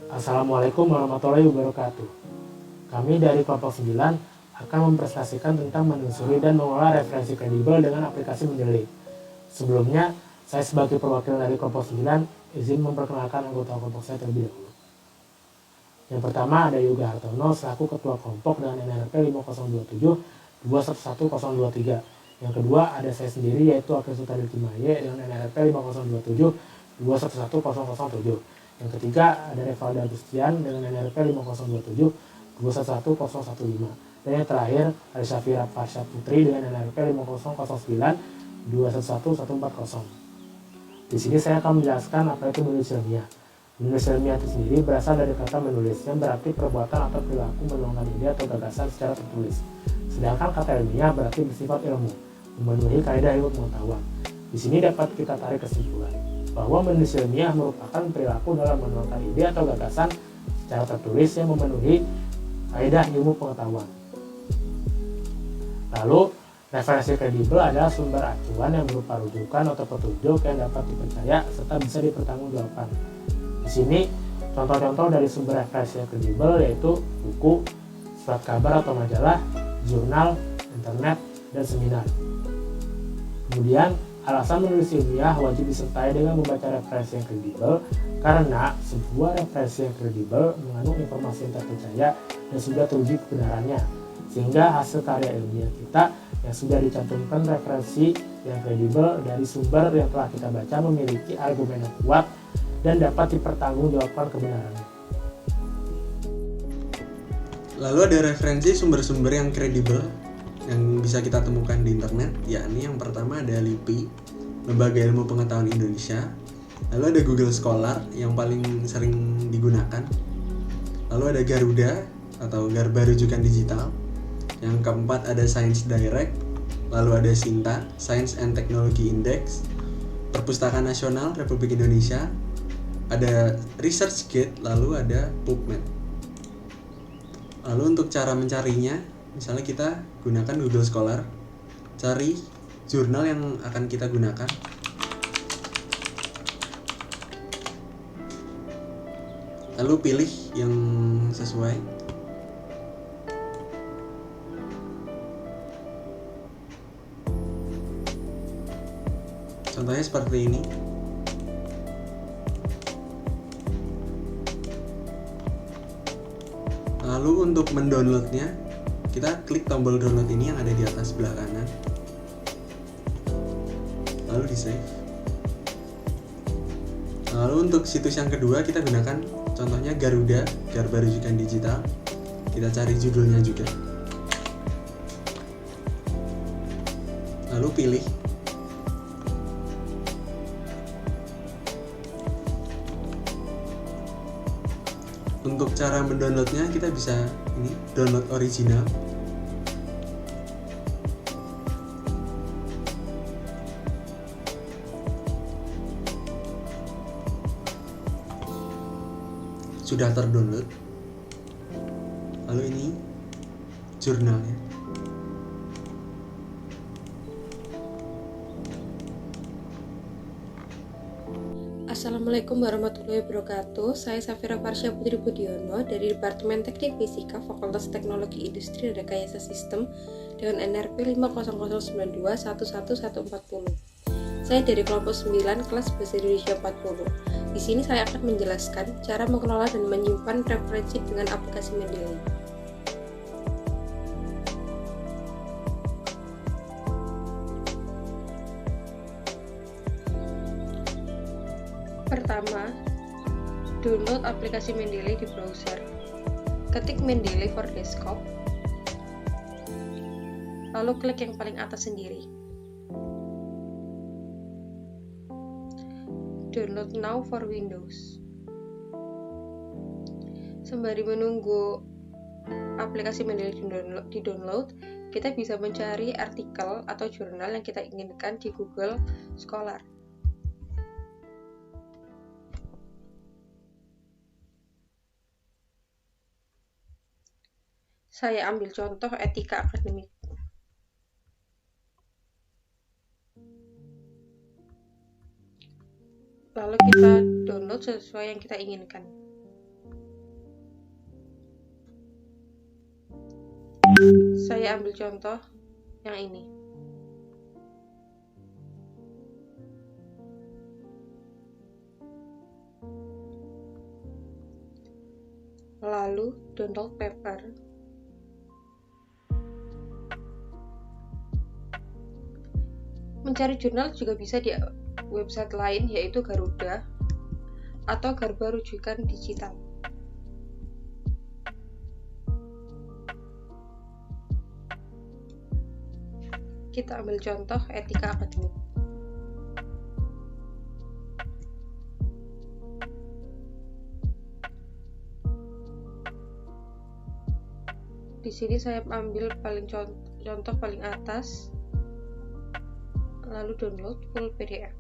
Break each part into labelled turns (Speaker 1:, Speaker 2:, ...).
Speaker 1: Assalamualaikum warahmatullahi wabarakatuh. Kami dari kelompok 9 akan mempresentasikan tentang menelusuri dan mengolah referensi kredibel dengan aplikasi Mendeley. Sebelumnya, saya sebagai perwakilan dari kelompok 9 izin memperkenalkan anggota kelompok saya terlebih dahulu. Yang pertama ada Yoga Hartono selaku ketua kelompok dengan NRP 5027 2110023. Yang kedua ada saya sendiri yaitu Akil Sutadi Timaye dengan NRP 5027 2110007. Yang ketiga ada Revalda Agustian dengan NRP 5027 211015. Dan yang terakhir ada Syafira Farsha Putri dengan NRP 5009 211140. Di sini saya akan menjelaskan apa itu menulis ilmiah. Menulis ilmiah itu sendiri berasal dari kata menulis yang berarti perbuatan atau perilaku menuangkan ide atau gagasan secara tertulis. Sedangkan kata ilmiah berarti bersifat ilmu, memenuhi kaidah ilmu pengetahuan. Di sini dapat kita tarik kesimpulan bahwa menulis ilmiah merupakan perilaku dalam menuangkan ide atau gagasan secara tertulis yang memenuhi kaidah ilmu pengetahuan. Lalu, referensi kredibel adalah sumber acuan yang berupa rujukan atau petunjuk yang dapat dipercaya serta bisa dipertanggungjawabkan. Di sini, contoh-contoh dari sumber referensi yang kredibel yaitu buku, surat kabar atau majalah, jurnal, internet, dan seminar. Kemudian, alasan menulis ilmiah wajib disertai dengan membaca referensi yang kredibel karena sebuah referensi yang kredibel mengandung informasi yang terpercaya dan sudah teruji kebenarannya, sehingga hasil karya ilmiah kita yang sudah dicantumkan referensi yang kredibel dari sumber yang telah kita baca memiliki argumen yang kuat dan dapat dipertanggungjawabkan kebenarannya.
Speaker 2: Lalu ada referensi sumber-sumber yang kredibel yang bisa kita temukan di internet, yakni yang pertama ada LIPI, Lembaga Ilmu Pengetahuan Indonesia. Lalu ada Google Scholar yang paling sering digunakan. Lalu ada Garuda atau Garba Rujukan Digital. Yang keempat ada Science Direct. Lalu ada Sinta, Science and Technology Index. Perpustakaan Nasional Republik Indonesia. Ada ResearchGate, lalu ada PubMed. Lalu untuk cara mencarinya, misalnya kita gunakan Google Scholar, cari jurnal yang akan kita gunakan. Lalu pilih yang sesuai. Contohnya seperti ini. Lalu untuk mendownloadnya, kita klik tombol download ini yang ada di atas sebelah kanan. Lalu di save. Lalu untuk situs yang kedua kita gunakan contohnya Garuda, Garba Rujukan Digital. Kita cari judulnya juga. Lalu pilih. Untuk cara mendownloadnya kita bisa ini download original. Sudah terdownload. Lalu ini jurnalnya.
Speaker 3: Assalamualaikum warahmatullahi wabarakatuh. Saya Syafira Farsha Putri Budiono dari Departemen Teknik Fisika Fakultas Teknologi Industri Rekayasa Sistem dengan NRP 5009211140. Saya dari kelompok 9 kelas Bahasa Indonesia 40. Di sini saya akan menjelaskan cara mengelola dan menyimpan referensi dengan aplikasi Mendeley. Pertama, download aplikasi Mendeley di browser. Ketik Mendeley for desktop, lalu klik yang paling atas sendiri. Download now for Windows. Sembari menunggu aplikasi Mendeley di-download, kita bisa mencari artikel atau jurnal yang kita inginkan di Google Scholar. Saya ambil contoh etika akademik. Lalu kita download sesuai yang kita inginkan. Saya ambil contoh yang ini. Lalu download paper. Mencari jurnal juga bisa di website lain, yaitu Garuda atau Garba Rujukan Digital. Kita ambil contoh etika akademik. Di sini saya ambil contoh paling atas, lalu download full PDF.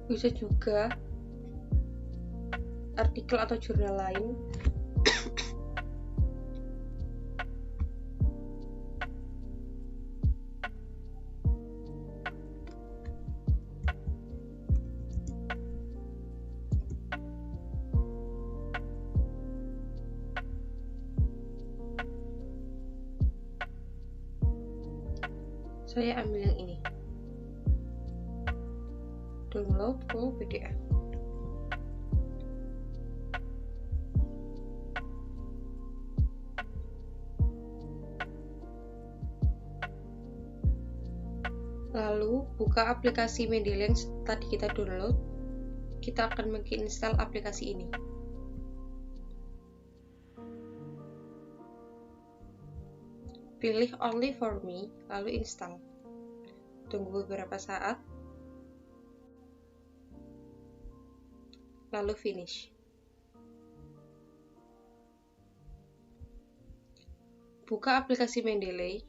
Speaker 3: Bisa juga artikel atau jurnal lain. Saya ambil yang ini, download full PDF. Lalu buka aplikasi Mendeley yang tadi kita download. Kita akan menginstal aplikasi ini. Pilih Only for Me, lalu install. Tunggu beberapa saat, lalu finish. Buka aplikasi Mendeley.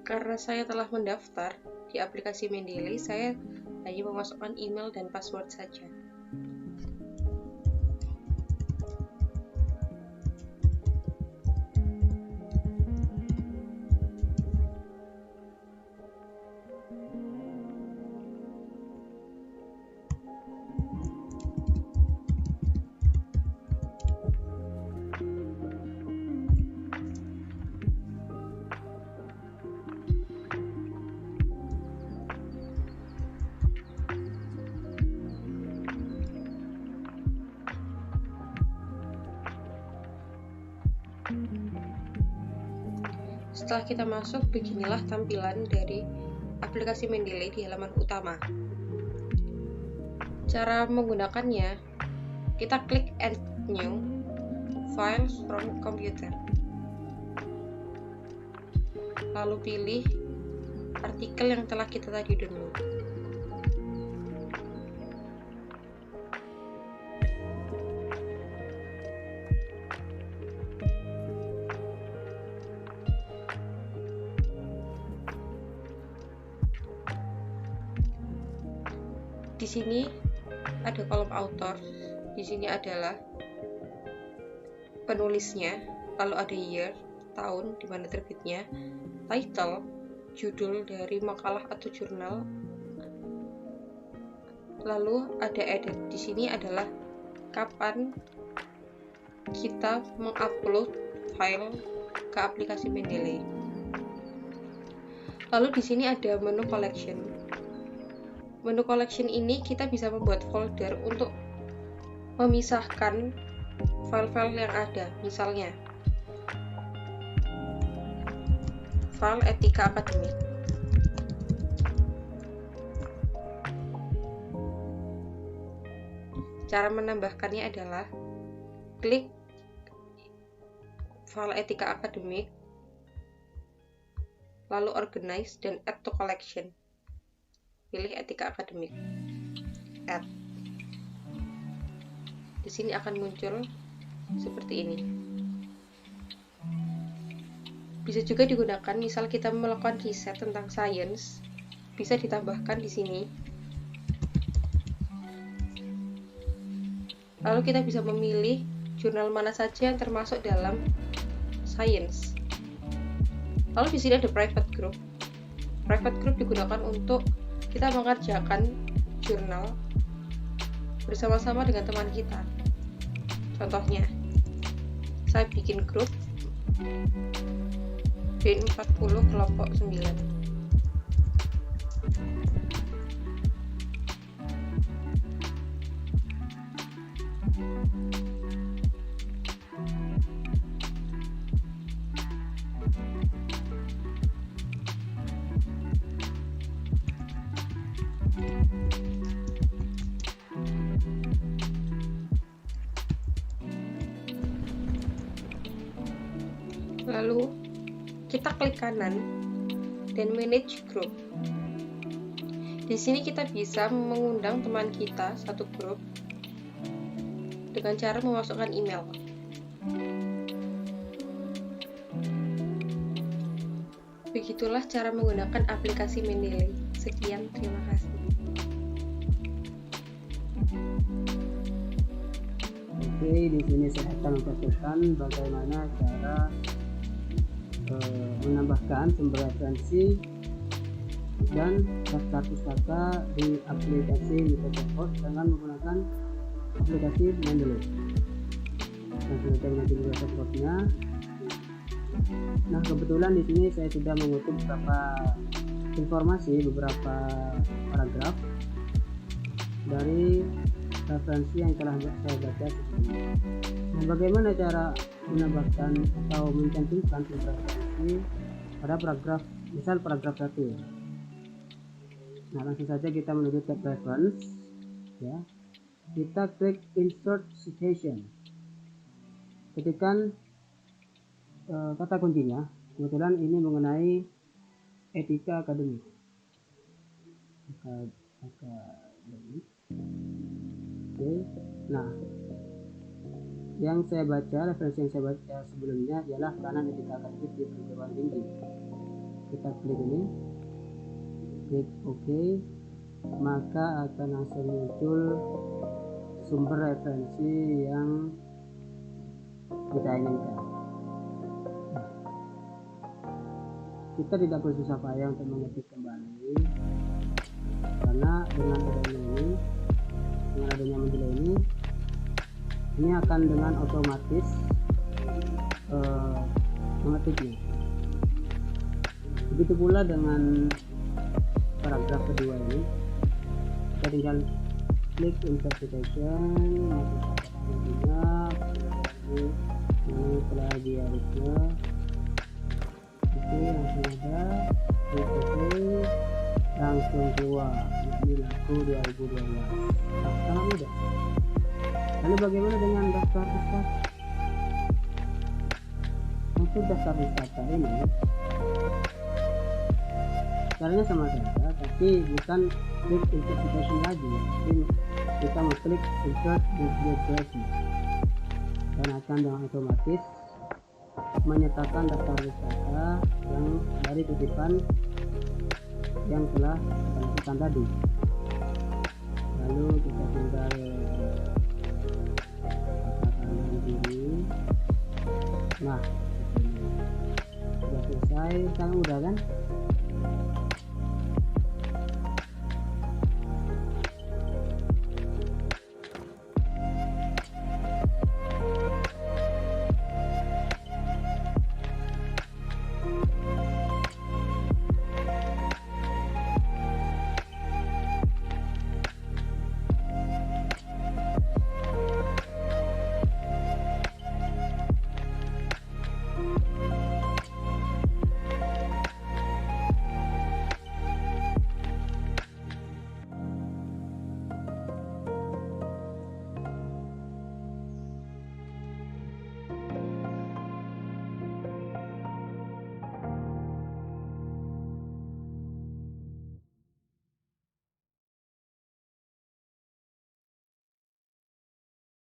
Speaker 3: Karena saya telah mendaftar di aplikasi Mendeley, saya hanya memasukkan email dan password saja. Setelah kita masuk, beginilah tampilan dari aplikasi Mendeley di halaman utama. Cara menggunakannya, kita klik Add New, Files from Computer. Lalu pilih artikel yang telah kita tadi download. Di sini ada kolom author. Di sini adalah penulisnya, lalu ada year, tahun di mana terbitnya, title, judul dari makalah atau jurnal, lalu ada edit. Di sini adalah kapan kita mengupload file ke aplikasi Mendeley. Lalu di sini ada menu collection. Menu collection ini kita bisa membuat folder untuk memisahkan file-file yang ada. Misalnya, file etika akademik. Cara menambahkannya adalah klik file etika akademik, lalu organize dan add to collection. Pilih etika akademik, add. Di sini akan muncul seperti ini. Bisa juga digunakan misal kita melakukan riset tentang sains, bisa ditambahkan di sini. Lalu kita bisa memilih jurnal mana saja yang termasuk dalam sains. Lalu di sini ada private group. Private group digunakan untuk kita mengerjakan jurnal bersama-sama dengan teman kita. Contohnya, saya bikin grup B40 kelompok 9. Lalu kita klik kanan dan manage group. Di sini kita bisa mengundang teman kita satu grup dengan cara memasukkan email. Begitulah cara menggunakan aplikasi Mendeley. Sekian, terima kasih.
Speaker 4: Oke, di sini saya akan memperlihatkan bagaimana cara menambahkan sumber referensi dan daftar pustaka di aplikasi Microsoft dengan menggunakan aplikasi Mendeley. Langsung saja menuju dashboardnya. Nah, kebetulan di sini saya sudah mengutip beberapa informasi, beberapa paragraf dari referensi yang telah saya baca sebelumnya. Nah, bagaimana cara menambahkan atau mencantumkan sumber referensi pada paragraf, misal paragraf 1. Nah, langsung saja kita menuju tab reference, ya. Kita klik insert citation. Ketikkan kata kuncinya, kebetulan ini mengenai etika akademik. Akademik. Oke. Nah, yang saya baca, referensi yang saya baca sebelumnya ialah kanan etika akademik di perguruan tinggi. Kita klik ini, klik OK, maka akan langsung muncul sumber referensi yang kita inginkan. Kita tidak perlu susah payah untuk mengetik kembali, karena dengan adanya Mendeley ini akan dengan otomatis mengetiknya. Begitu pula dengan paragraf kedua ini, kita tinggal klik interpretation, ini plagiarisme. Oke, langsung ada langsung keluar. Ini laku 2012. Nah, sangat mudah. Lalu bagaimana dengan daftar pustaka? Untuk daftar pustaka ini caranya sama saja, tapi bukan klik interpretation lagi. Jadi kita mau klik insert bibliography dan akan dengan otomatis menyertakan daftar pustaka yang dari kutipan yang telah kita masukkan tadi. Lalu kita tinggal katakan diri. Nah, sudah selesai, sangat mudah kan?